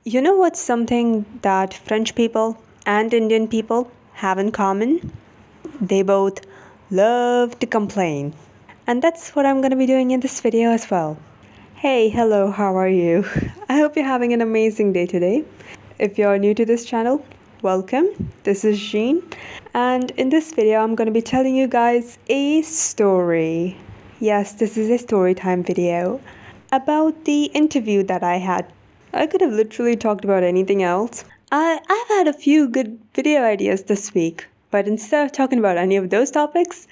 You know what's something that French people and Indian people have in common? They both love to complain. And that's what I'm going to be doing in this video as well. Hey, hello, how are you? I hope you're having an amazing day today. If you're new to this channel, welcome. This is Jean. And in this video, I'm going to be telling you guys a story. Yes, this is a story time video about the interview that I had. I could have literally talked about anything else. I've had a few good video ideas this week, but instead of talking about any of those topics,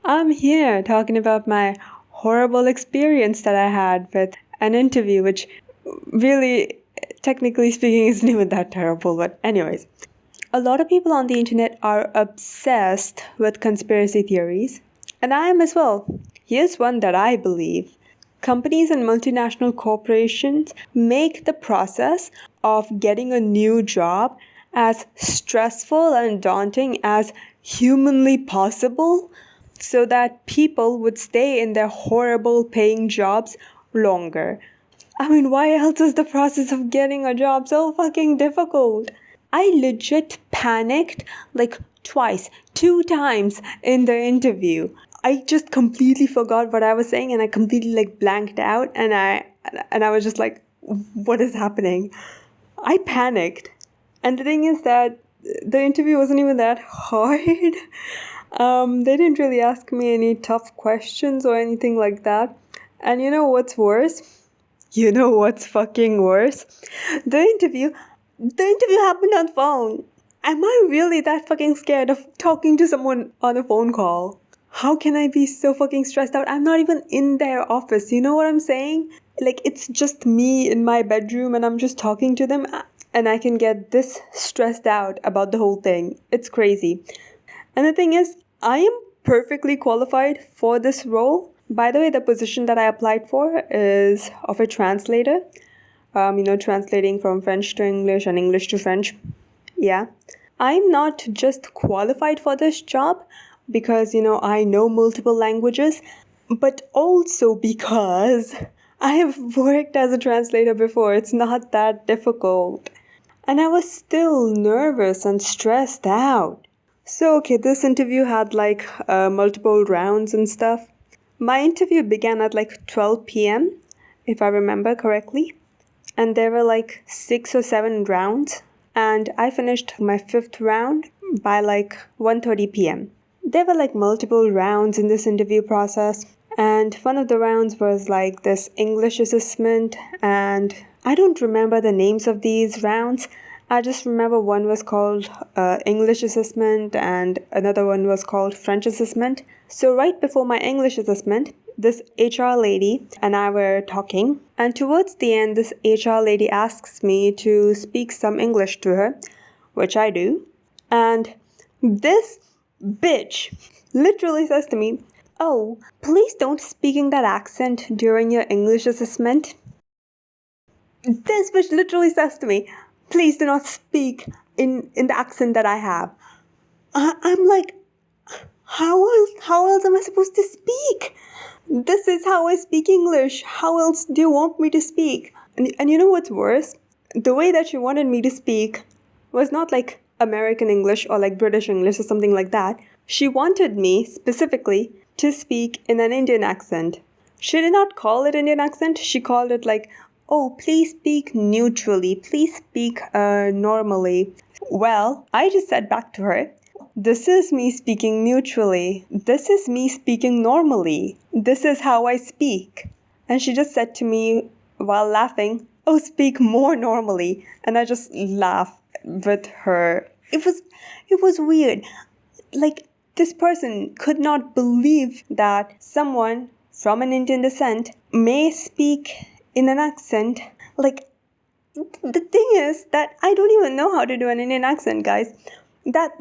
I'm here talking about my horrible experience that I had with an interview, which really, technically speaking, isn't even that terrible. But anyways, a lot of people on the internet are obsessed with conspiracy theories, and I am as well. Here's one that I believe. Companies and multinational corporations make the process of getting a new job as stressful and daunting as humanly possible so that people would stay in their horrible paying jobs longer. I mean, why else is the process of getting a job so fucking difficult? I legit panicked like twice, 2 times in the interview. I just completely forgot what I was saying and I completely blanked out and I was just like, what is happening? I panicked. And the thing is that the interview wasn't even that hard. They didn't really ask me any tough questions or anything like that. And you know what's worse? You know what's fucking worse? The interview happened on phone. Am I really that fucking scared of talking to someone on a phone call? How can I be so fucking stressed out? I'm not even in their office. You know what I'm saying? It's just me in my bedroom and I'm just talking to them and I can get this stressed out about the whole thing. It's crazy. And the thing is, I am perfectly qualified for this role. By the way, the position that I applied for is of a translator. Translating from French to English and English to French. Yeah. I'm not just qualified for this job because, I know multiple languages, but also because I have worked as a translator before. It's not that difficult. And I was still nervous and stressed out. So, okay, this interview had multiple rounds and stuff. My interview began at 12 p.m., if I remember correctly. And there were 6 or 7 rounds. And I finished my 5th round by 1:30 p.m. There were multiple rounds in this interview process. And one of the rounds was this English assessment. And I don't remember the names of these rounds. I just remember one was called English assessment and another one was called French assessment. So right before my English assessment, this HR lady and I were talking, and towards the end, this HR lady asks me to speak some English to her, which I do. And this bitch literally says to me, "Oh, please don't speak in that accent during your English assessment." This bitch literally says to me, "Please do not speak in the accent that I have." I'm like, how else am I supposed to speak? This is how I speak English. How else do you want me to speak? And you know what's worse? The way that she wanted me to speak was not American English or British English or something like that. She wanted me specifically to speak in an Indian accent. She did not call it Indian accent. She called it "Oh, please speak neutrally. Please speak normally." Well, I just said back to her, "This is me speaking neutrally. This is me speaking normally. This is how I speak." And she just said to me while laughing, "Oh, speak more normally." And I just laughed with her. It was weird. This person could not believe that someone from an Indian descent may speak in an accent. The thing is that I don't even know how to do an Indian accent, guys.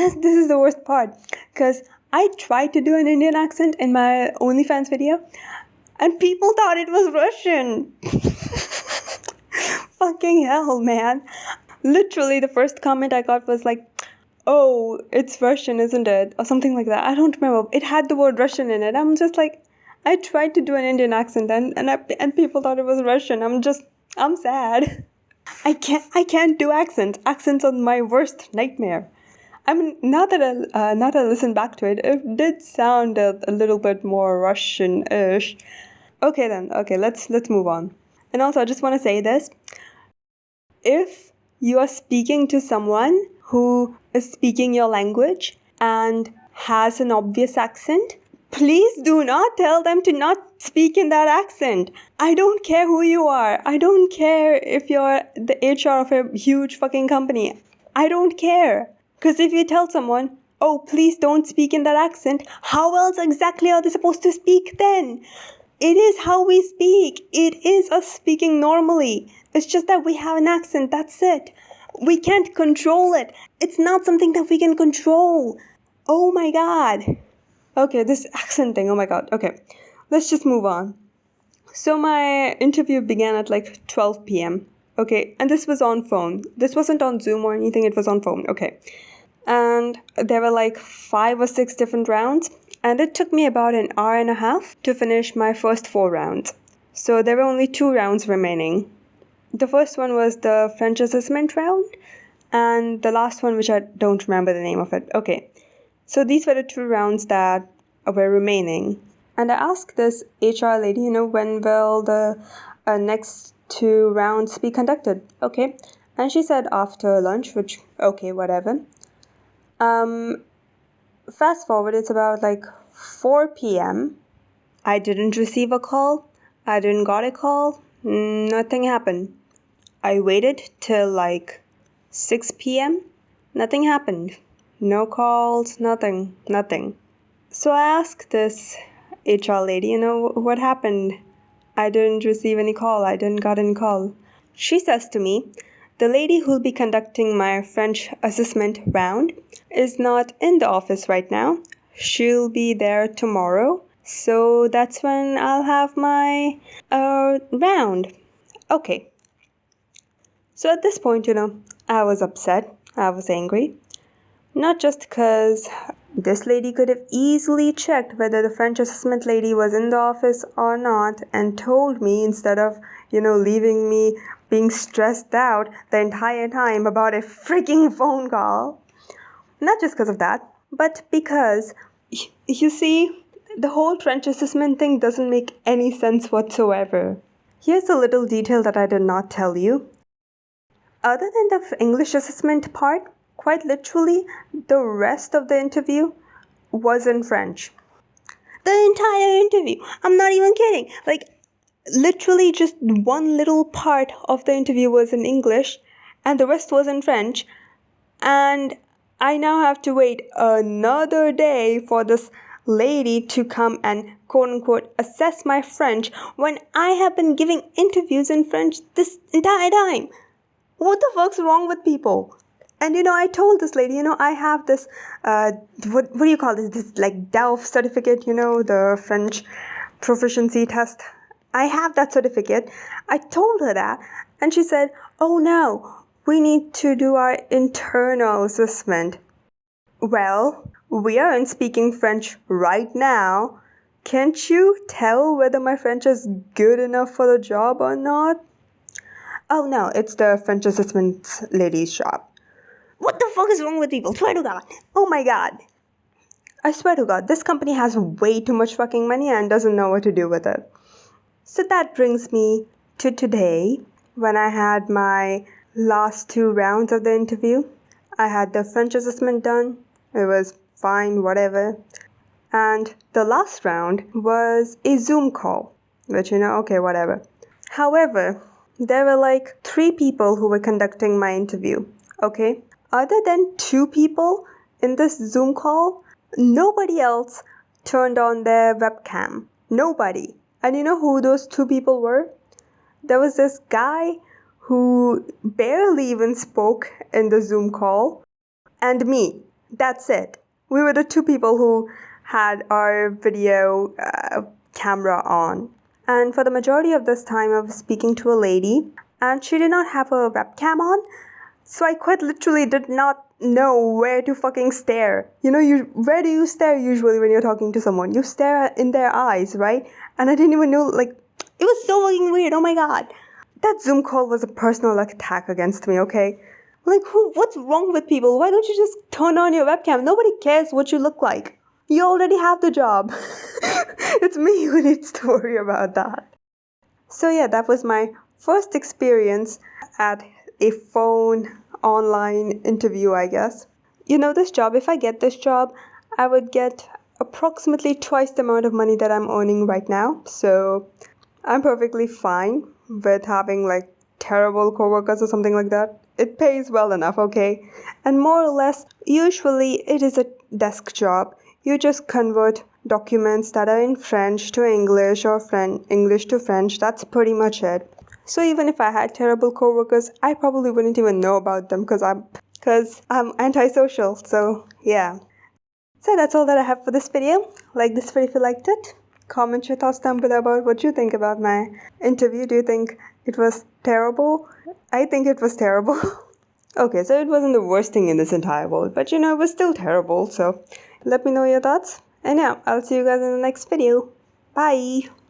This is the worst part, because I tried to do an Indian accent in my OnlyFans video and people thought it was Russian. Fucking hell, man. Literally the first comment I got was "Oh, it's Russian, isn't it?" or something like that. I don't remember. It had the word Russian in it. I'm just I tried to do an Indian accent and people thought it was Russian. I'm sad. I can't do accents. Accents are my worst nightmare. I mean, now that I listen back to it, it did sound a little bit more Russian-ish. Okay then. Okay, let's move on. And also, I just want to say this: if you are speaking to someone who is speaking your language and has an obvious accent, please do not tell them to not speak in that accent. I don't care who you are. I don't care if you're the HR of a huge fucking company. I don't care. Because if you tell someone, oh, please don't speak in that accent, how else exactly are they supposed to speak then? It is how we speak. It is us speaking normally. It's just that we have an accent. That's it. We can't control it. It's not something that we can control. Oh my god. Okay, this accent thing. Oh my god. Okay, let's just move on. So my interview began at like 12 p.m. Okay, and this was on phone. This wasn't on Zoom or anything. It was on phone. Okay. And there were like 5 or 6 different rounds. And it took me about an hour and a half to finish my first 4 rounds. So there were only 2 rounds remaining. The first one was the French assessment round, and the last one, which I don't remember the name of it. Okay, so these were the 2 rounds that were remaining. And I asked this HR lady, when will the next 2 rounds be conducted? Okay, and she said after lunch, which, okay, whatever. Fast forward, it's about like 4 p.m. I didn't receive a call. I didn't got a call. Nothing happened. I waited till like 6 p.m. Nothing happened. No calls, nothing. So I asked this HR lady, what happened? I didn't receive any call. I didn't got any call. She says to me, the lady who'll be conducting my French assessment round is not in the office right now. She'll be there tomorrow. So that's when I'll have my round. Okay. So at this point, I was upset. I was angry. Not just because this lady could have easily checked whether the French assessment lady was in the office or not and told me instead of, leaving me being stressed out the entire time about a freaking phone call. Not just because of that, but because, you see, the whole French assessment thing doesn't make any sense whatsoever. Here's a little detail that I did not tell you. Other than the English assessment part, quite literally, the rest of the interview was in French. The entire interview. I'm not even kidding. Like, literally just one little part of the interview was in English and the rest was in French. And I now have to wait another day for this lady to come and quote-unquote assess my French when I have been giving interviews in French this entire time. What the fuck's wrong with people? And I told this lady, I have this, what do you call this like DELF certificate, the French proficiency test. I have that certificate. I told her that. And she said, oh no, we need to do our internal assessment. Well, we aren't speaking French right now. Can't you tell whether my French is good enough for the job or not? Oh no, it's the French assessment lady's job. What the fuck is wrong with people? Swear to God. Oh my God. I swear to God, this company has way too much fucking money and doesn't know what to do with it. So that brings me to today, when I had my last 2 rounds of the interview. I had the French assessment done. It was fine, whatever. And the last round was a Zoom call, which, okay, whatever. However, there were like 3 people who were conducting my interview, okay? Other than 2 people in this Zoom call, nobody else turned on their webcam. Nobody. And you know who those 2 people were? There was this guy who barely even spoke in the Zoom call, and me. That's it. We were the 2 people who had our video camera on. And for the majority of this time, I was speaking to a lady, and she did not have a webcam on, so I quite literally did not know where to fucking stare. Where do you stare usually when you're talking to someone? You stare in their eyes, right? And I didn't even know, it was so fucking weird. Oh my God. that Zoom call was a personal attack against me, okay? Like, what's wrong with people? Why don't you just turn on your webcam? Nobody cares what you look like. You already have the job. It's me who needs to worry about that. So yeah, that was my first experience at a phone online interview, I guess. You know, this job, if I get this job, I would get approximately twice the amount of money that I'm earning right now. So I'm perfectly fine with having like terrible coworkers or something like that. It pays well enough, okay? And more or less, usually it is a desk job. You just convert documents that are in French to English or English to French. That's pretty much it. So even if I had terrible coworkers, I probably wouldn't even know about them because I'm antisocial. So yeah. So that's all that I have for this video. Like this video if you liked it. Comment your thoughts down below about what you think about my interview. Do you think it was terrible? I think it was terrible. Okay, so it wasn't the worst thing in this entire world, but you know, it was still terrible. So let me know your thoughts. And yeah, I'll see you guys in the next video. Bye!